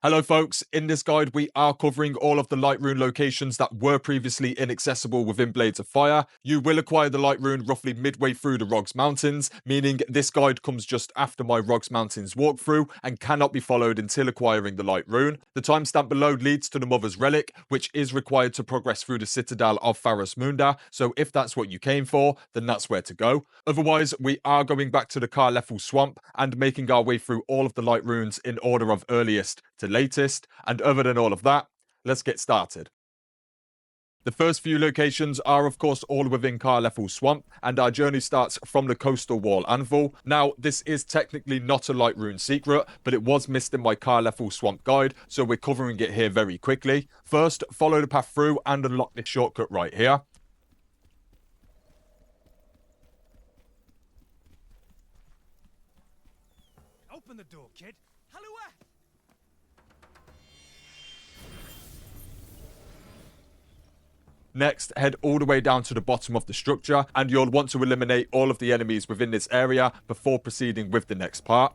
Hello folks, in this guide we are covering all of the Light Rune locations that were previously inaccessible within Blades of Fire. You will acquire the Light Rune roughly midway through the Rogues Mountains, meaning this guide comes just after my Rogues Mountains walkthrough and cannot be followed until acquiring the Light Rune. The timestamp below leads to the Mothers Relic, which is required to progress through the Citadel of Tharas-Munda, so if that's what you came for, then that's where to go. Otherwise, we are going back to the Kar Lethel Swamp and making our way through all of the Light Runes in order of earliest to latest, and other than all of that, let's get started. The first few locations are of course all within Kar Lethel Swamp, and our journey starts from the coastal wall anvil. Now this is technically not a Light Rune secret, but it was missed in my Kar Lethel Swamp guide, so we're covering it here very quickly. First, follow the path through and unlock this shortcut right here. Open the door, kid. Next, head all the way down to the bottom of the structure, and you'll want to eliminate all of the enemies within this area before proceeding with the next part.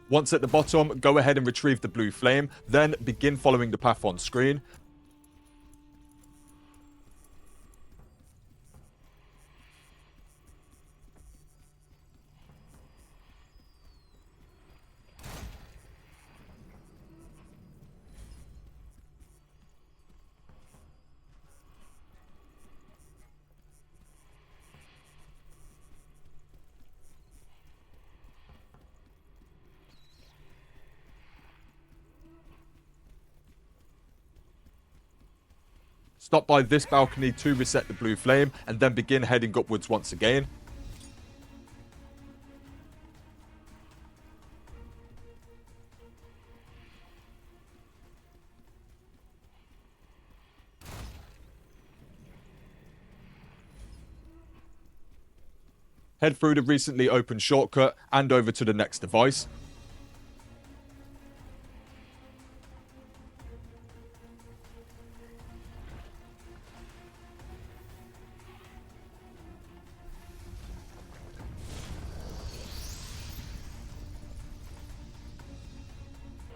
Once at the bottom, go ahead and retrieve the blue flame, then begin following the path on screen. Stop by this balcony to reset the blue flame, and then begin heading upwards once again. Head through the recently opened shortcut and over to the next device.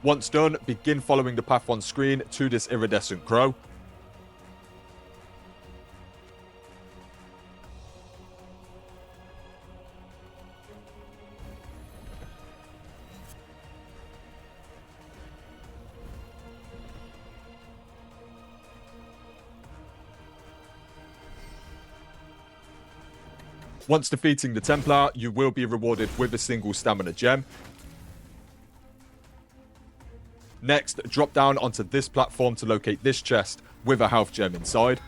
Once done, begin following the path on screen to this iridescent crow. Once defeating the Templar, you will be rewarded with a single stamina gem. Next, drop down onto this platform to locate this chest with a health gem inside.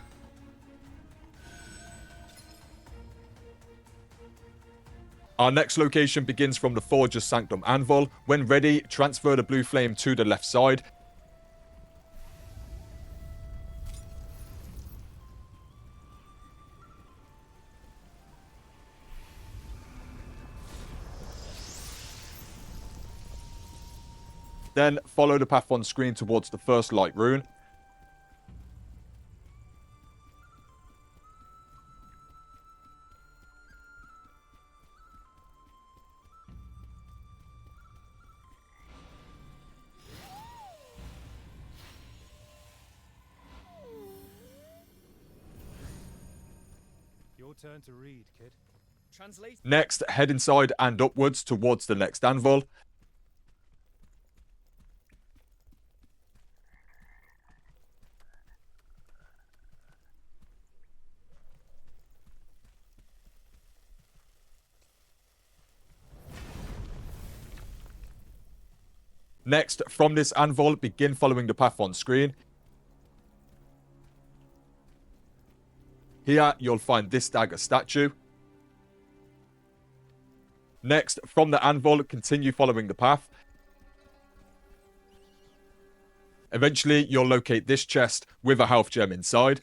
Our next location begins from the Forger's Sanctum Anvil. When ready, transfer the blue flame to the left side. Then follow the path on screen towards the first Light Rune. Your turn to read, kid. Translate. Next, head inside and upwards towards the next anvil. Next, from this anvil, begin following the path on screen. Here, you'll find this Dagger statue. Next, from the anvil, continue following the path. Eventually, you'll locate this chest with a health gem inside.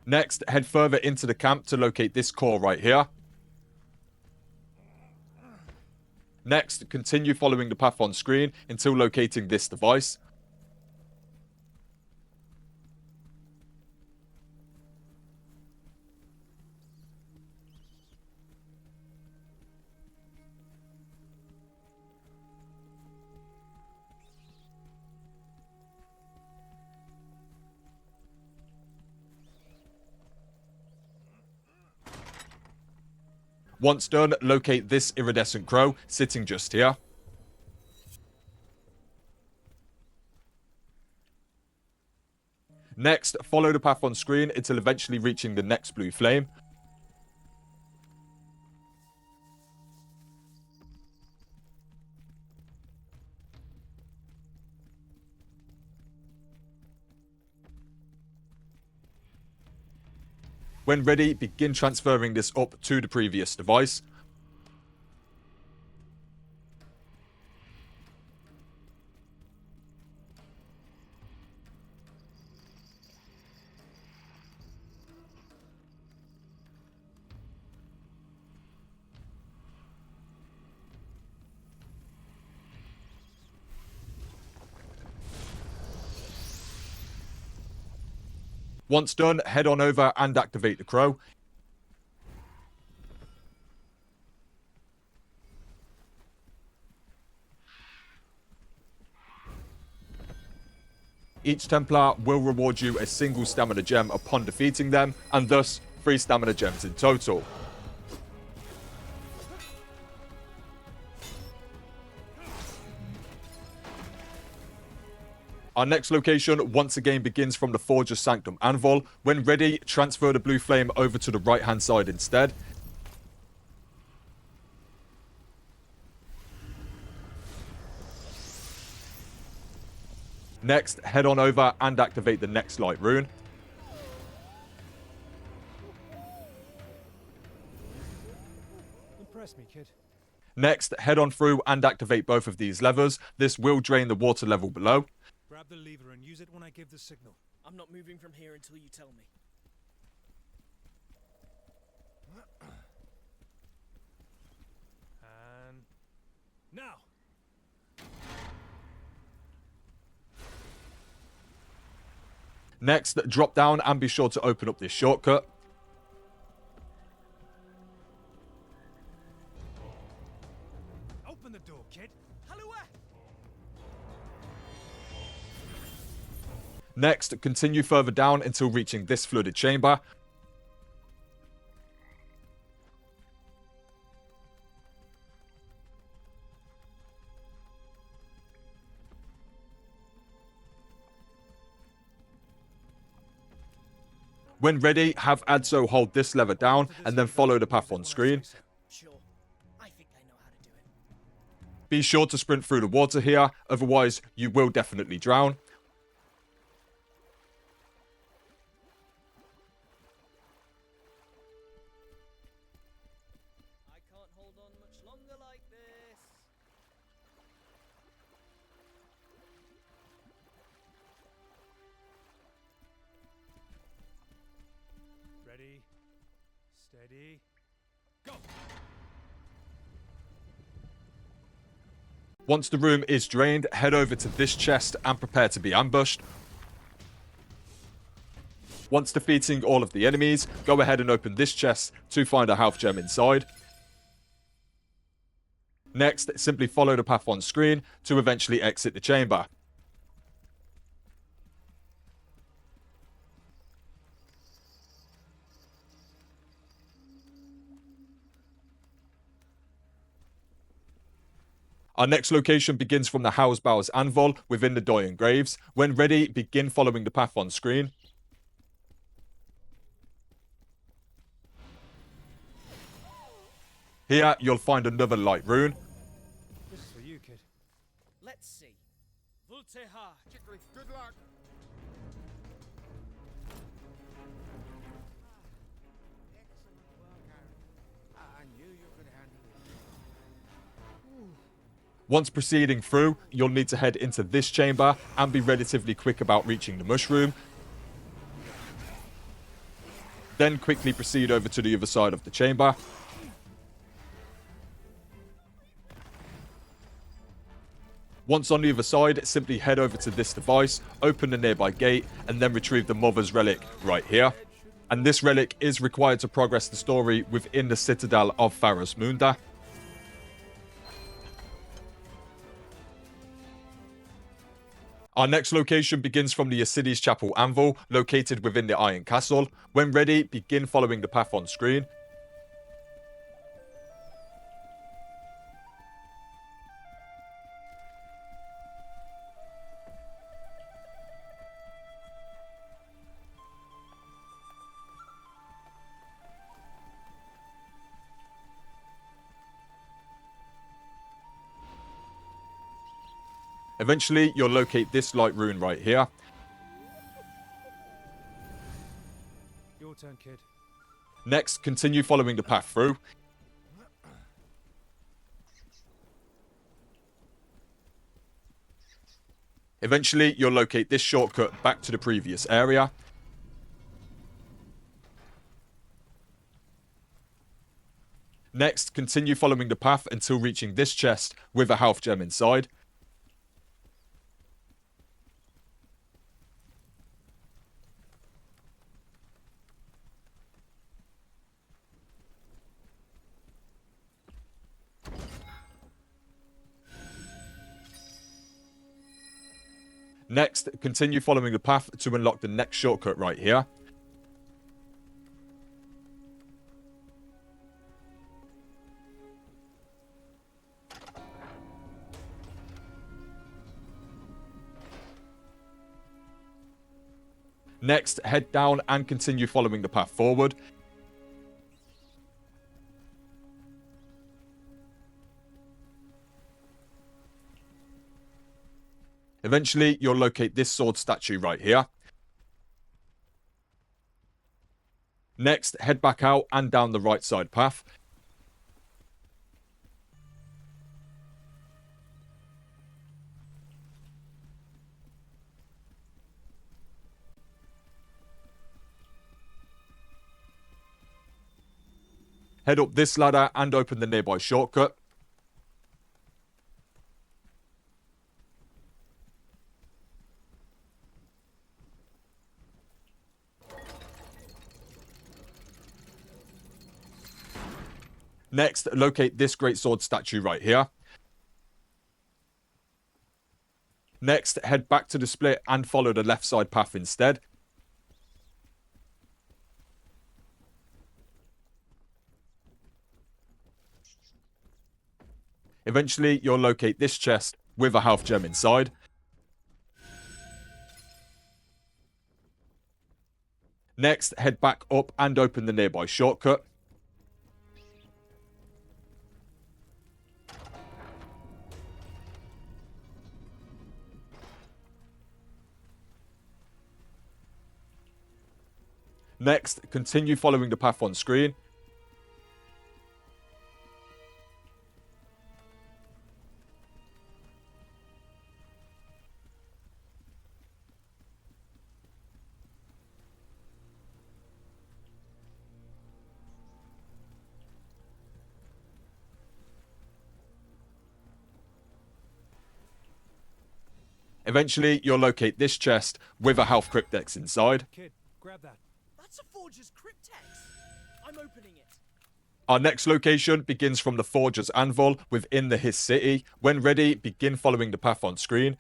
Next, head further into the camp to locate this core right here. Next, continue following the path on screen until locating this device. Once done, locate this iridescent crow sitting just here. Next, follow the path on screen until eventually reaching the next blue flame. When ready, begin transferring this up to the previous device. Once done, head on over and activate the crow. Each Templar will reward you a single stamina gem upon defeating them, and thus 3 stamina gems in total. Our next location once again begins from the Forger's Sanctum Anvil. When ready, transfer the blue flame over to the right hand side instead. Next, head on over and activate the next Light Rune. Impress me, kid. Next, head on through and activate both of these levers. This will drain the water level below. Grab the lever and use it when I give the signal. I'm not moving from here until you tell me. And now. Next, drop down and be sure to open up this shortcut. Open the door, kid. Next, continue further down until reaching this flooded chamber. When ready, have Adso hold this lever down and then follow the path on screen. Sure. I think I know how to do it. Be sure to sprint through the water here, otherwise you will definitely drown. I can't hold on much longer like this. Ready, steady, go! Once the room is drained, head over to this chest and prepare to be ambushed. Once defeating all of the enemies, go ahead and open this chest to find a health gem inside. Next, simply follow the path on screen to eventually exit the chamber. Our next location begins from the Housebow's Anvil within the Doyen Graves. When ready, begin following the path on screen. Here, you'll find another Light Rune. This is for you, kid. Let's see. Volteha. Chicory, good luck. Excellent work, Aaron. I knew you could handle it. Once proceeding through, you'll need to head into this chamber and be relatively quick about reaching the mushroom. Then quickly proceed over to the other side of the chamber. Once on the other side, simply head over to this device, open the nearby gate, and then retrieve the Mothers Relic right here. And this relic is required to progress the story within the Citadel of Tharas-Munda. Our next location begins from the Asides Chapel Anvil, located within the Iron Castle. When ready, begin following the path on screen. Eventually, you'll locate this light rune right here. Your turn, kid. Next, continue following the path through. Eventually, you'll locate this shortcut back to the previous area. Next, continue following the path until reaching this chest with a health gem inside. Next, continue following the path to unlock the next shortcut right here. Next, head down and continue following the path forward. Eventually, you'll locate this sword statue right here. Next, head back out and down the right side path. Head up this ladder and open the nearby shortcut. Next, locate this Greatsword statue right here. Next, head back to the split and follow the left side path instead. Eventually, you'll locate this chest with a health gem inside. Next, head back up and open the nearby shortcut. Next, continue following the path on screen. Eventually, you'll locate this chest with a health Criptex inside. Kid, grab that. That's a forger's Criptex. I'm opening it. Our next location begins from the Forger's Anvil within the His City. When ready, begin following the path on screen.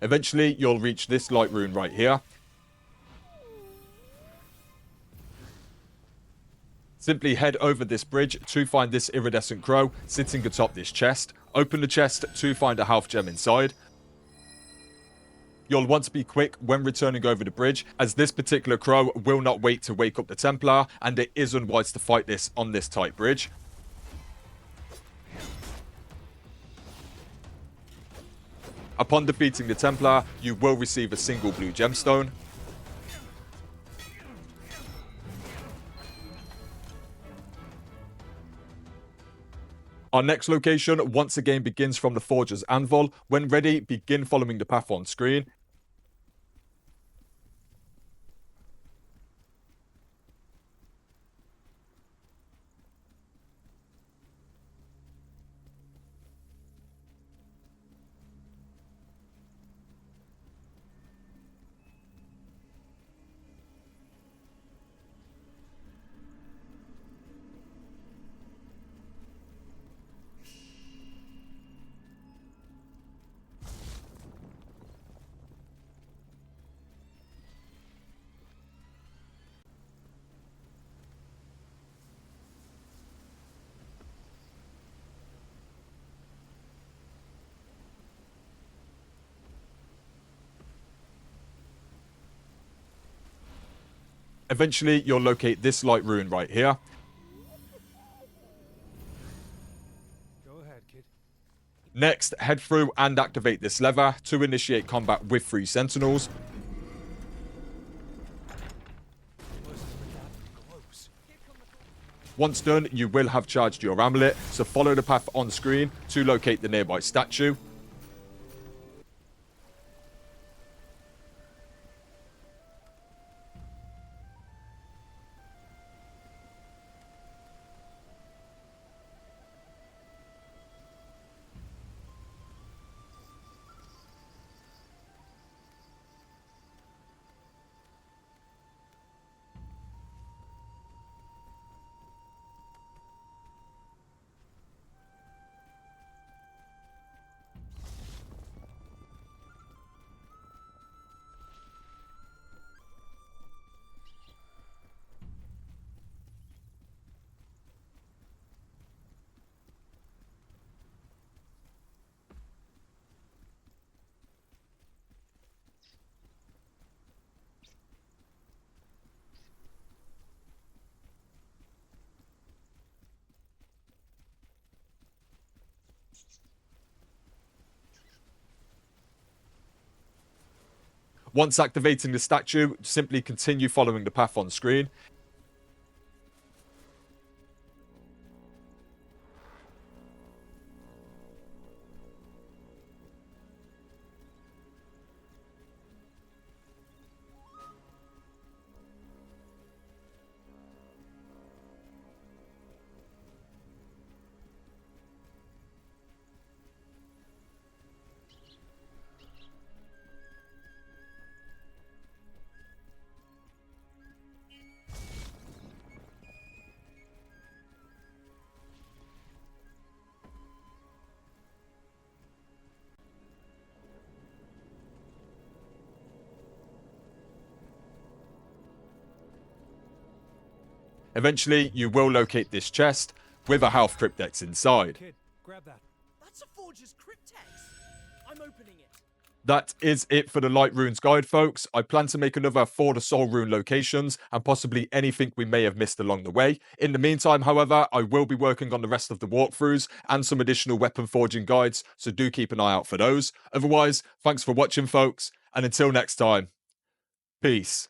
Eventually, you'll reach this light rune right here. Simply head over this bridge to find this iridescent crow sitting atop this chest. Open the chest to find a health gem inside. You'll want to be quick when returning over the bridge, as this particular crow will not wait to wake up the Templar, and it is unwise to fight this on this tight bridge. Upon defeating the Templar, you will receive a single blue gemstone. Our next location once again begins from the Forger's Anvil. When ready, begin following the path on screen. Eventually, you'll locate this light rune right here. Go ahead, kid. Next, head through and activate this lever to initiate combat with 3 sentinels. Close. Once done, you will have charged your amulet, so follow the path on screen to locate the nearby statue. Once activating the statue, simply continue following the path on screen. Eventually, you will locate this chest with a health Criptex inside. Kid, grab that. That's a Forger's Criptex. I'm opening it. That is it for the Light Runes guide, folks. I plan to make another for the Soul Rune locations and possibly anything we may have missed along the way. In the meantime, however, I will be working on the rest of the walkthroughs and some additional weapon forging guides, so do keep an eye out for those. Otherwise, thanks for watching, folks, and until next time, peace.